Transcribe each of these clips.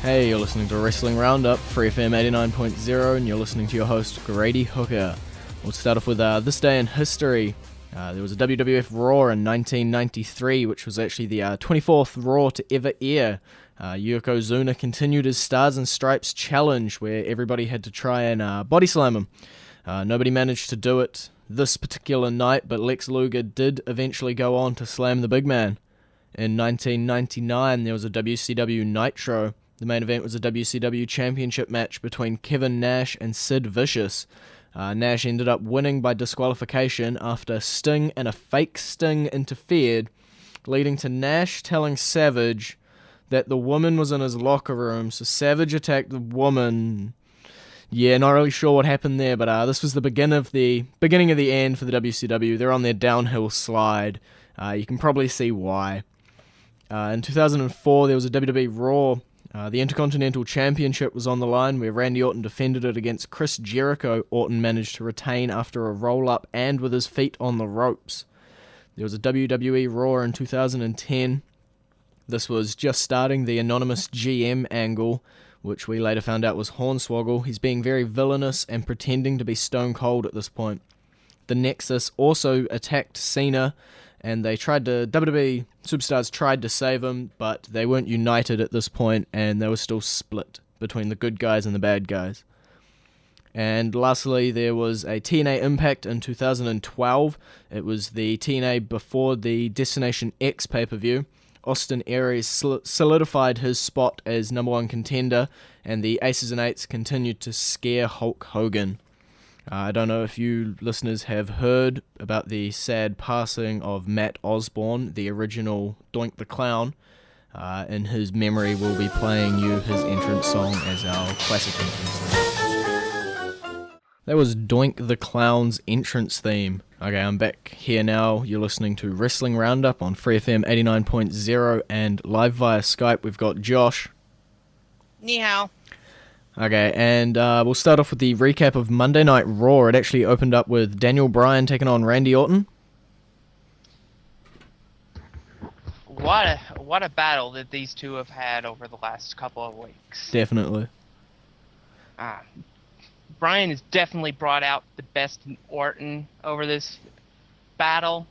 Hey, you're listening to Wrestling Roundup, FreeFM 89.0, and you're listening to your host, Grady Hooker. We'll start off with this day in history. There was a WWF Raw in 1993, which was actually the 24th Raw to ever air. Yokozuna continued his Stars and Stripes challenge, where everybody had to try and body slam him. Nobody managed to do it this particular night, but Lex Luger did eventually go on to slam the big man. In 1999, there was a WCW Nitro. The main event was a WCW Championship match between Kevin Nash and Sid Vicious. Nash ended up winning by disqualification after Sting and a fake Sting interfered, leading to Nash telling Savage that the woman was in his locker room, so Savage attacked the woman. Yeah, not really sure what happened there, but this was the beginning of the end for the WCW. They're on their downhill slide. You can probably see why. In 2004, there was a WWE Raw. The Intercontinental Championship was on the line, where Randy Orton defended it against Chris Jericho. Orton managed to retain after a roll-up and with his feet on the ropes. There was a WWE Raw in 2010. This was just starting the anonymous GM angle, which we later found out was Hornswoggle. He's being very villainous and pretending to be Stone Cold at this point. The Nexus also attacked Cena, and WWE superstars tried to save him, but they weren't united at this point, and they were still split between the good guys and the bad guys. And lastly, there was a TNA Impact in 2012. It was the TNA before the Destination X pay-per-view. Austin Aries solidified his spot as number one contender, and the Aces and Eights continued to scare Hulk Hogan. I don't know if you listeners have heard about the sad passing of Matt Osborne, the original Doink the Clown. In his memory, we'll be playing you his entrance song as our classic entrance theme. That was Doink the Clown's entrance theme. Okay, I'm back here now. You're listening to Wrestling Roundup on FreeFM 89.0 and live via Skype. We've got Josh. Ni hao. Okay, and we'll start off with the recap of Monday Night Raw. It actually opened up with Daniel Bryan taking on Randy Orton. What a battle that these two have had over the last couple of weeks. Definitely. Bryan has definitely brought out the best in Orton over this battle.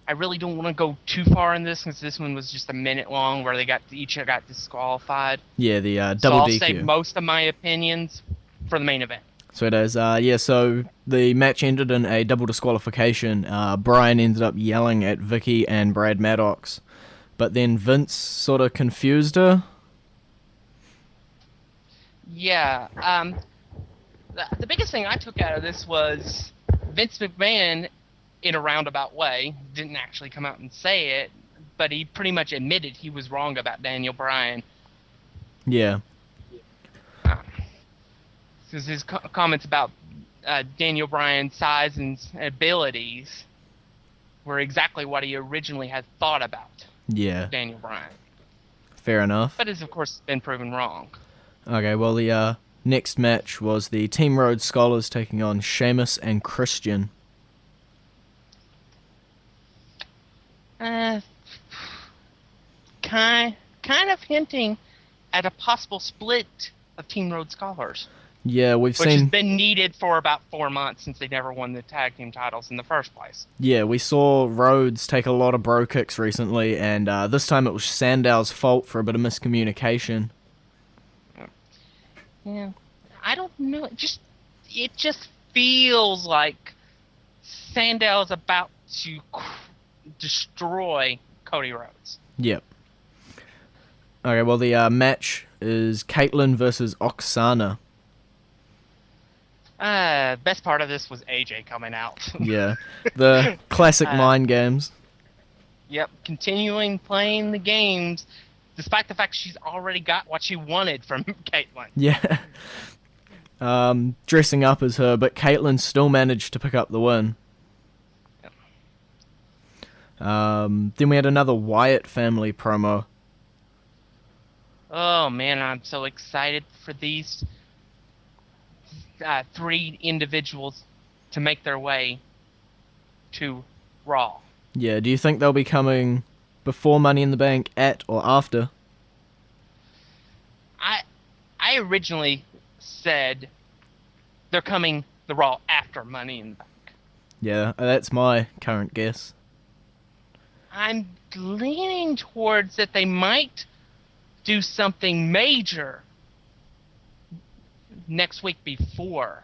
I really don't want to go too far in this, since this one was just a minute long, where they each got disqualified. Yeah, the double so I'll DQ. save most of my opinions for the main event. So it is. So the match ended in a double disqualification. Bryan ended up yelling at Vicky and Brad Maddox, but then Vince sort of confused her. Yeah. The biggest thing I took out of this was Vince McMahon, in a roundabout way, didn't actually come out and say it, but he pretty much admitted he was wrong about Daniel Bryan. Yeah. Because his comments about Daniel Bryan's size and abilities were exactly what he originally had thought about Daniel Bryan. Fair enough. But has, of course, been proven wrong. Okay, well, the next match was the Team Rhodes Scholars taking on Sheamus and Christian. Kind of hinting at a possible split of Team Rhodes Scholars. Yeah, which has been needed for about 4 months, since they never won the tag team titles in the first place. Yeah, we saw Rhodes take a lot of bro kicks recently, and this time it was Sandow's fault for a bit of miscommunication. Yeah, I don't know. It just feels like Sandow's about to destroy Cody Rhodes. Yep. Okay, well, the match is Caitlyn versus Oksana. Best part of this was AJ coming out. Yeah, the classic mind games. Yep, continuing playing the games, despite the fact she's already got what she wanted from Caitlyn. Yeah. Dressing up as her, but Caitlyn still managed to pick up the win. Yep. Then we had another Wyatt family promo. Oh man, I'm so excited for these three individuals to make their way to Raw. Yeah, do you think they'll be coming before Money in the Bank, at, or after? I I originally said they're coming the Raw after Money in the Bank. Yeah, that's my current guess. I'm leaning towards that they might do something major next week before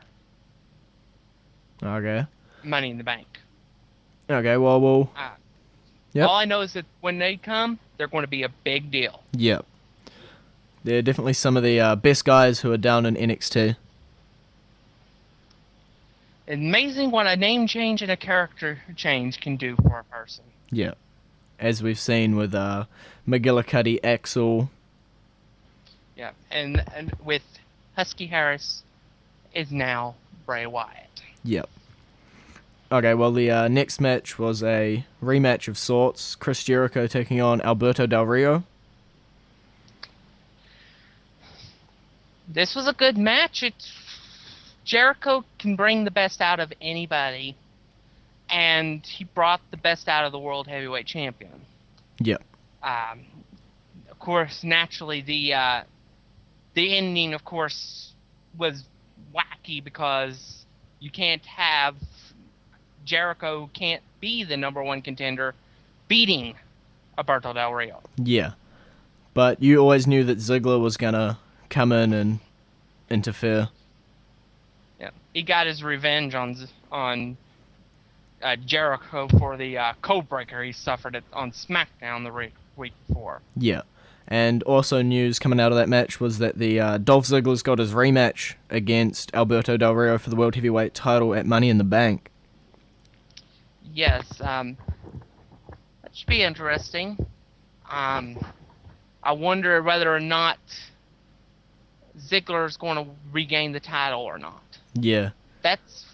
Okay. Money in the Bank. Okay, well, Uh, Yep. All I know is that when they come, they're going to be a big deal. Yep. They're definitely some of the best guys who are down in NXT. Amazing what a name change and a character change can do for a person. Yeah. As we've seen with McGillicuddy, Axel. Yeah, and with Husky Harris is now Bray Wyatt. Yep. Okay, well, the next match was a rematch of sorts. Chris Jericho taking on Alberto Del Rio. This was a good match. Jericho can bring the best out of anybody, and he brought the best out of the World Heavyweight Champion. Yep. Of course, naturally, the ending, of course, was wacky because you can't have Jericho can't be the number one contender beating Alberto Del Rio. Yeah. But you always knew that Ziggler was going to come in and interfere. Yeah, he got his revenge on Jericho for the code breaker he suffered on SmackDown the week before. Yeah. And also news coming out of that match was that the Dolph Ziggler's got his rematch against Alberto Del Rio for the World Heavyweight title at Money in the Bank. Yes, that should be interesting. I wonder whether or not Ziggler's going to regain the title or not. Yeah. Because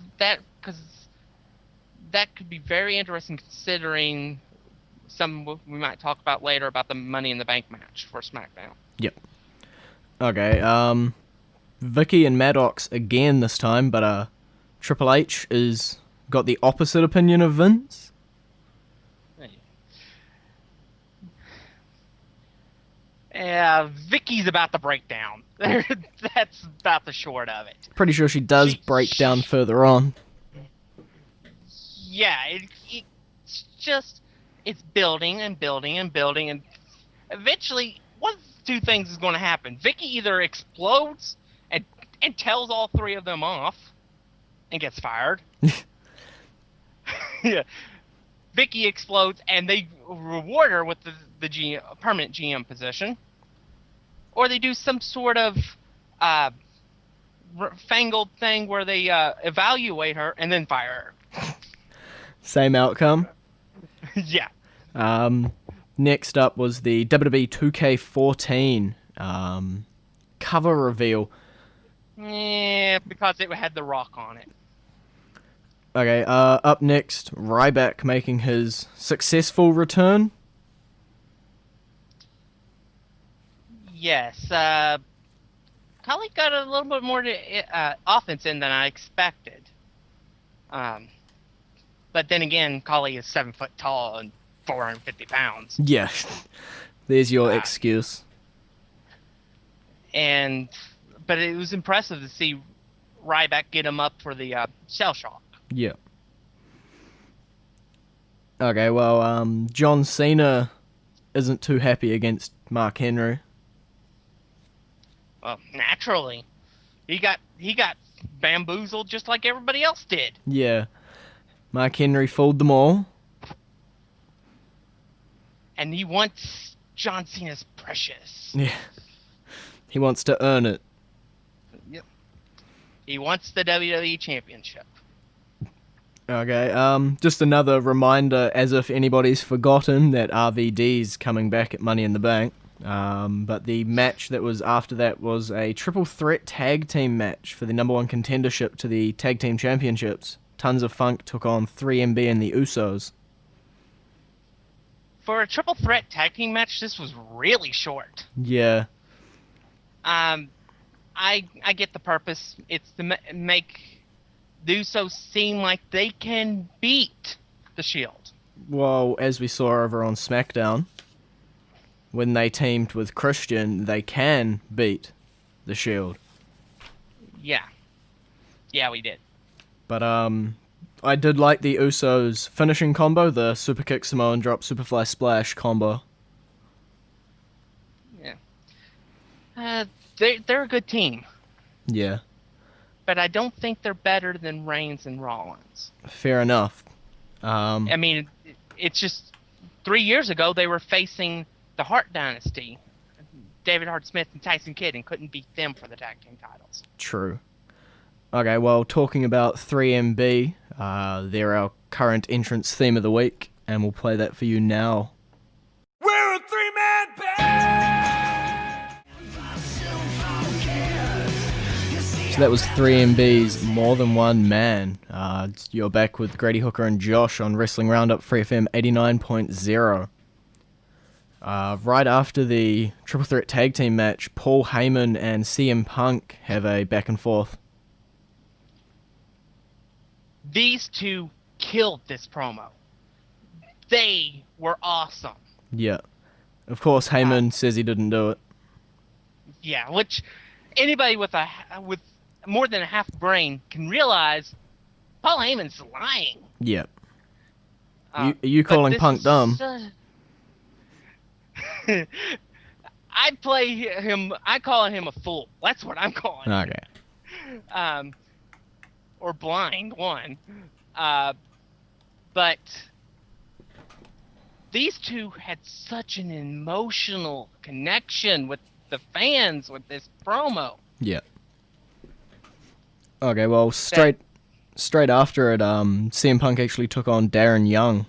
that could be very interesting considering some we might talk about later about the Money in the Bank match for SmackDown. Yep. Okay, Vicky and Maddox again this time, but Triple H is got the opposite opinion of Vince. Yeah, Vicky's about to break down. That's about the short of it. Pretty sure she does break down further on. Yeah, it's just it's building and building and building, and eventually one of two things is going to happen. Vicky either explodes and tells all three of them off and gets fired. Yeah. Vicky explodes and they reward her with the permanent GM position, or they do some sort of fangled thing where they evaluate her and then fire her. Same outcome. Yeah. Next up was the WWE 2K14 cover reveal. Yeah, because it had The Rock on it. Okay, up next, Ryback making his successful return. Yes, Kali got a little bit more offense in than I expected. But then again, Kali is 7 foot tall and 450 pounds. Yeah, there's your excuse. But it was impressive to see Ryback get him up for the shell shock. Yeah. Okay, well, John Cena isn't too happy against Mark Henry. Well, naturally, he got bamboozled just like everybody else did. Yeah. Mark Henry fooled them all. And he wants John Cena's precious. Yeah. He wants to earn it. Yep. He wants the WWE Championship. Okay, just another reminder, as if anybody's forgotten, that RVD's coming back at Money in the Bank. But the match that was after that was a triple threat tag team match for the number one contendership to the tag team championships. Tons of Funk took on 3MB and the Usos. For a triple threat tag team match, this was really short. Yeah. I get the purpose. It's to make the Usos seem like they can beat the Shield. Well, as we saw over on SmackDown. when they teamed with Christian, they can beat the Shield. Yeah. Yeah, we did. But I did like the Usos' finishing combo, the super kick Samoan drop superfly splash combo. Yeah. They're a good team, Yeah, but I don't think they're better than Reigns and Rollins. fair enough. I mean, it's just 3 years ago they were facing the Hart Dynasty, David Hart Smith and Tyson Kidd, and couldn't beat them for the tag team titles. True. Okay, well, talking about 3MB, they're our current entrance theme of the week, and we'll play that for you now. We're a three-man band! So that was 3MB's More Than One Man. You're back with Grady Hooker and Josh on Wrestling Roundup FreeFM 89.0. Right after the Triple Threat Tag Team match, Paul Heyman and CM Punk have a back and forth. These two killed this promo. They were awesome. Yeah. Of course, Heyman says he didn't do it. Yeah, which anybody with more than a half brain can realize Paul Heyman's lying. Yeah. Are you calling Punk dumb? I call him a fool. That's what I'm calling him. Okay. Or blind, one. But these two had such an emotional connection with the fans with this promo. Yeah. Okay, well, straight after it, CM Punk actually took on Darren Young.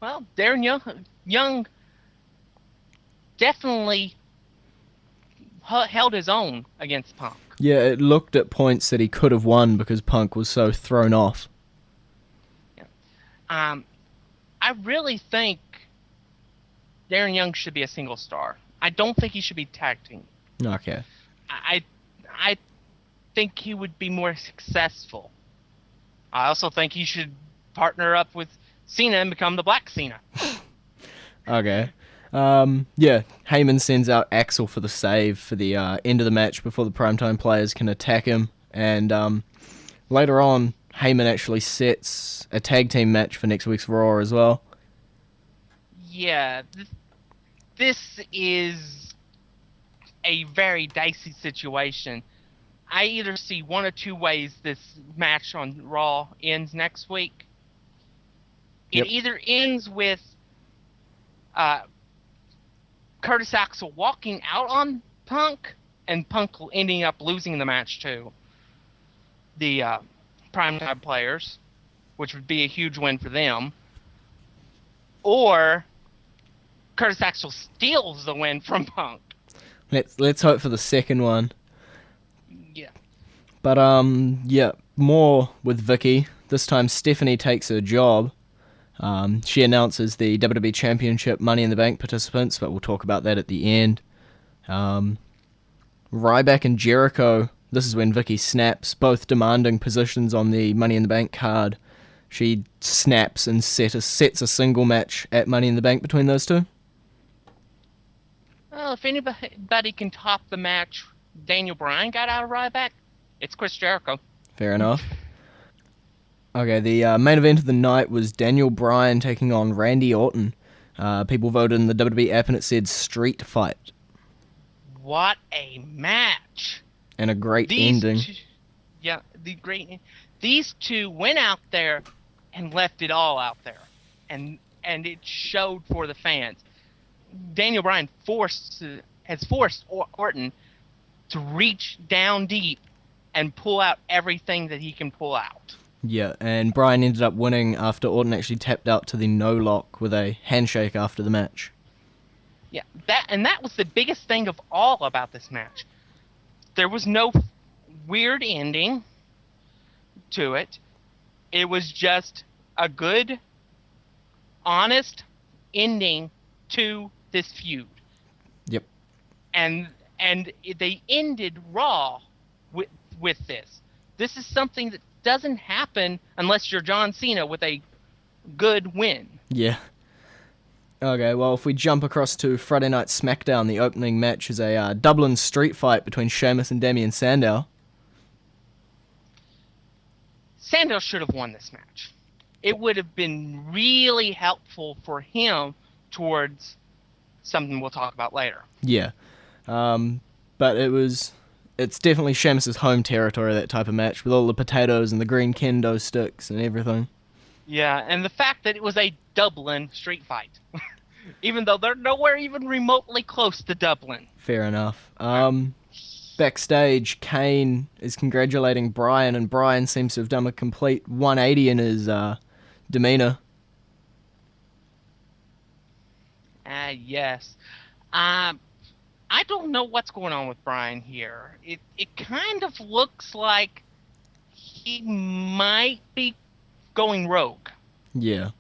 Well, Darren Young definitely held his own against Punk. Yeah, it looked at points that he could have won because Punk was so thrown off. Yeah. I really think Darren Young should be a single star. I don't think he should be tag team. Okay. I think he would be more successful. I also think he should partner up with Cena and become the Black Cena. Okay. Yeah, Heyman sends out Axel for the save for the end of the match before the primetime players can attack him. And later on, Heyman actually sets a tag team match for next week's Raw as well. Yeah, this is a very dicey situation. I either see one or two ways this match on Raw ends next week. It either ends with Curtis Axel walking out on Punk, and Punk ending up losing the match to the primetime players, which would be a huge win for them. Or Curtis Axel steals the win from Punk. Let's hope for the second one. Yeah. But yeah, more with Vicky. This time Stephanie takes her job. She announces the WWE Championship Money in the Bank participants, but we'll talk about that at the end. Ryback and Jericho, this is when Vicky snaps, both demanding positions on the Money in the Bank card. She snaps and sets a single match at Money in the Bank between those two. Well, if anybody can top the match Daniel Bryan got out of Ryback, it's Chris Jericho. Fair enough. Okay, the main event of the night was Daniel Bryan taking on Randy Orton. People voted in the WWE app and it said street fight. What a match! And a great ending. These two went out there and left it all out there. And it showed for the fans. Daniel Bryan has forced Orton to reach down deep and pull out everything that he can pull out. Yeah, and Bryan ended up winning after Orton actually tapped out to the no-lock with a handshake after the match. Yeah, that was the biggest thing of all about this match. There was no weird ending to it. It was just a good, honest ending to this feud. Yep. And they ended Raw with this. This is something that doesn't happen unless you're John Cena with a good win. Yeah. Okay, well, if we jump across to Friday Night SmackDown, the opening match is a Dublin street fight between Sheamus and Damien Sandow. Sandow should have won this match. It would have been really helpful for him towards something we'll talk about later. Yeah. But it's definitely Sheamus' home territory, that type of match, with all the potatoes and the green kendo sticks and everything. Yeah, and the fact that it was a Dublin street fight. Even though they're nowhere even remotely close to Dublin. Fair enough. Backstage, Kane is congratulating Bryan, and Bryan seems to have done a complete 180 in his demeanor. Yes. I don't know what's going on with Bryan here. It kind of looks like he might be going rogue. Yeah.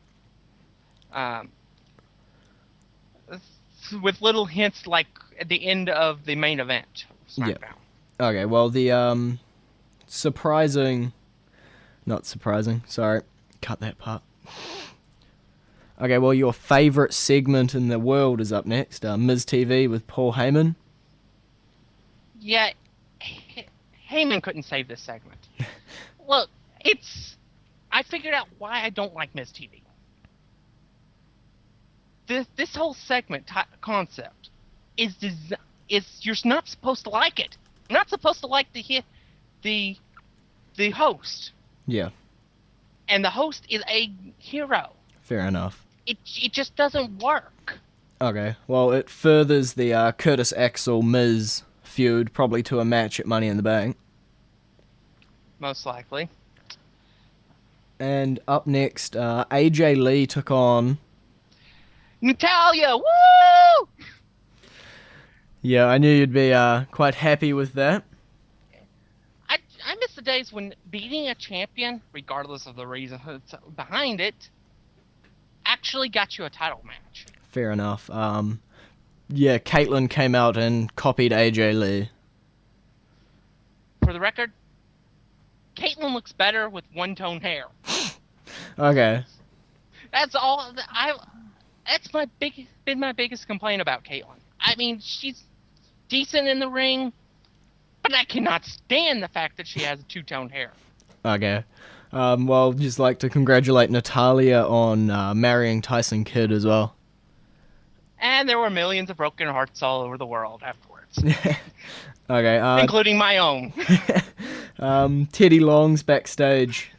With little hints like at the end of the main event. SmackDown. Yeah. Okay, well, the not surprising, sorry, cut that part. Okay, well, your favourite segment in the world is up next, Miz TV with Paul Heyman. Yeah, Heyman couldn't save this segment. Look, I figured out why I don't like Miz TV. This whole segment concept is you're not supposed to like it. You're not supposed to like the host. Yeah. And the host is a hero. Fair enough. It just doesn't work. Okay, well, it furthers the Curtis Axel Miz feud, probably to a match at Money in the Bank. Most likely. And up next, AJ Lee took on Natalia, woo! Yeah, I knew you'd be quite happy with that. I miss the days when beating a champion, regardless of the reason behind it, actually got you a title match. Fair enough. Yeah, Caitlyn came out and copied AJ Lee. For the record, Caitlyn looks better with one-tone hair. Okay. That's all. That's been my biggest complaint about Caitlyn. I mean, she's decent in the ring, but I cannot stand the fact that she has two-tone hair. Okay. Well, just like to congratulate Natalia on marrying Tyson Kidd as well. And there were millions of broken hearts all over the world afterwards. Okay. Including my own. Teddy Long's backstage.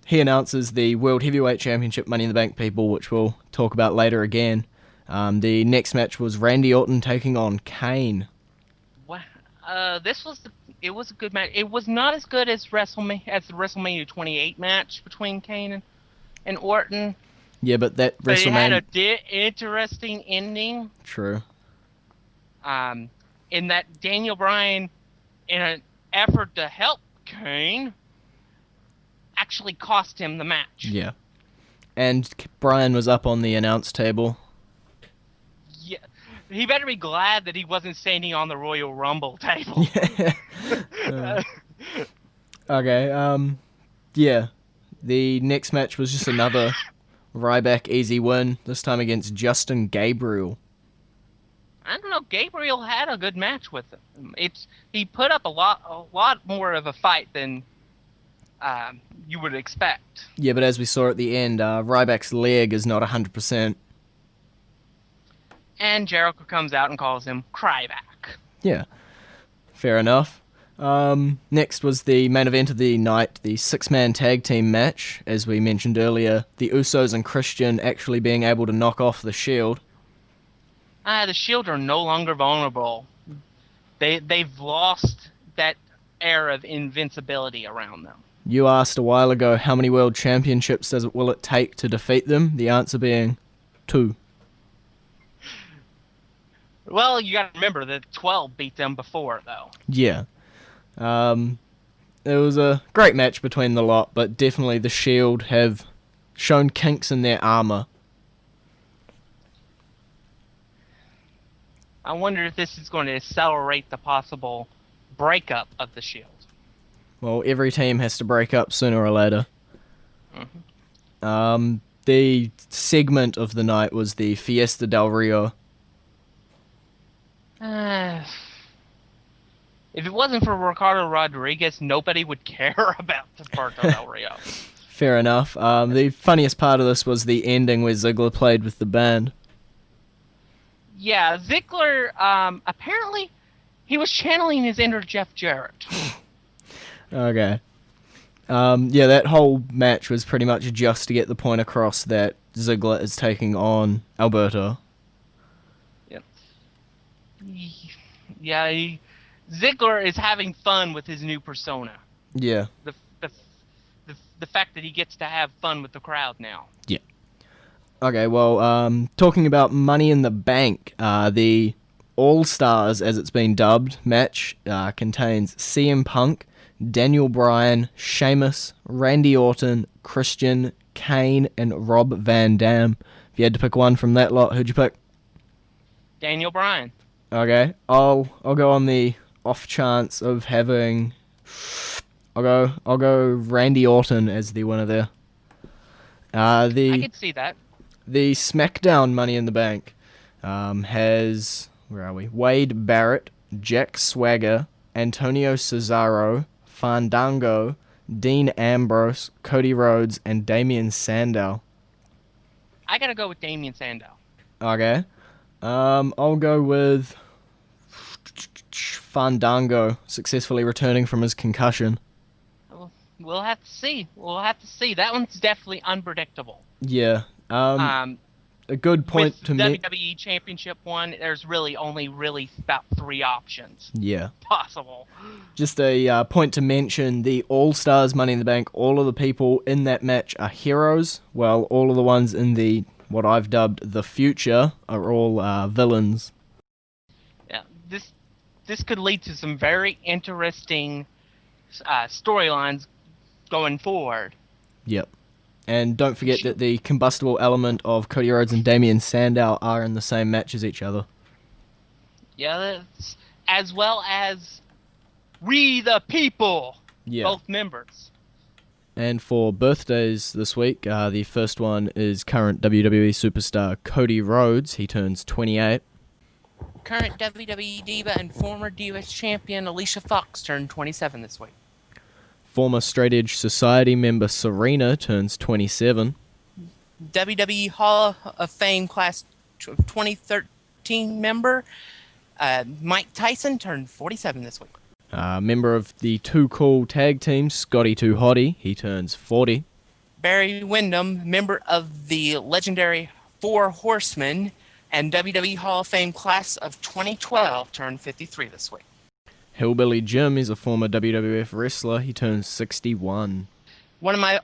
He announces the World Heavyweight Championship Money in the Bank people, which we'll talk about later again. The next match was Randy Orton taking on Kane. Wow. It was a good match. It was not as good as the WrestleMania 28 match between Kane and Orton. Yeah, but that But WrestleMania... it had a interesting ending. True. In that Daniel Bryan, in an effort to help Kane, actually cost him the match. Yeah. And Bryan was up on the announce table. Yeah. He better be glad that he wasn't standing on the Royal Rumble table. Okay, yeah. The next match was just another Ryback easy win, this time against Justin Gabriel. I don't know. Gabriel had a good match with him. He put up a lot more of a fight than you would expect. Yeah, but as we saw at the end, Ryback's leg is not 100%. And Jericho comes out and calls him Cryback. Yeah, fair enough. Next was the main event of the night, the six-man tag team match. As we mentioned earlier, the Usos and Christian actually being able to knock off the Shield. The Shield are no longer vulnerable. They've lost that air of invincibility around them. You asked a while ago how many world championships will it take to defeat them? The answer being 2. Well, you got to remember that 12 beat them before, though. Yeah. It was a great match between the lot, but definitely the Shield have shown kinks in their armor. I wonder if this is going to accelerate the possible breakup of the Shield. Well, every team has to break up sooner or later. Mm-hmm. the segment of the night was the Fiesta del Rio. If it wasn't for Ricardo Rodriguez, nobody would care about the Puerto del Rio. Fair enough. The funniest part of this was the ending where Ziggler played with the band. Yeah, Ziggler, apparently, he was channeling his inner Jeff Jarrett. Okay. Yeah, that whole match was pretty much just to get the point across that Ziggler is taking on Alberto. Yep. Yeah, Ziggler is having fun with his new persona. Yeah. The fact that he gets to have fun with the crowd now. Yeah. Okay, well, talking about Money in the Bank, the All-Stars, as it's been dubbed, match contains CM Punk, Daniel Bryan, Sheamus, Randy Orton, Christian, Kane, and Rob Van Dam. If you had to pick one from that lot, who'd you pick? Daniel Bryan. Okay, I'll go on the off chance of having. I'll go Randy Orton as the winner there. I could see that. The SmackDown Money in the Bank has, where are we? Wade Barrett, Jack Swagger, Antonio Cesaro, Fandango, Dean Ambrose, Cody Rhodes, and Damian Sandow. I gotta go with Damian Sandow. Okay. I'll go with Fandango, successfully returning from his concussion. We'll have to see. That one's definitely unpredictable. Yeah. A good point with to WWE Championship one, there's really only about 3 options. Yeah. Possible. Just a point to mention, the All-Stars Money in the Bank, all of the people in that match are heroes, while all of the ones in the, what I've dubbed, the future, are all villains. Yeah, this could lead to some very interesting storylines going forward. Yep. And don't forget that the combustible element of Cody Rhodes and Damian Sandow are in the same match as each other. Yeah, as well as We the People, Yeah. both members. And for birthdays this week, the first one is current WWE superstar Cody Rhodes. He turns 28. Current WWE Diva and former Divas Champion Alicia Fox turned 27 this week. Former Straight Edge Society member Serena turns 27. WWE Hall of Fame Class of 2013 member Mike Tyson turned 47 this week. Member of the Too Cool tag team, Scotty Too Hottie, he turns 40. Barry Windham, member of the legendary Four Horsemen and WWE Hall of Fame Class of 2012, turned 53 this week. Hillbilly Jim is a former WWF wrestler, he turns 61. One of my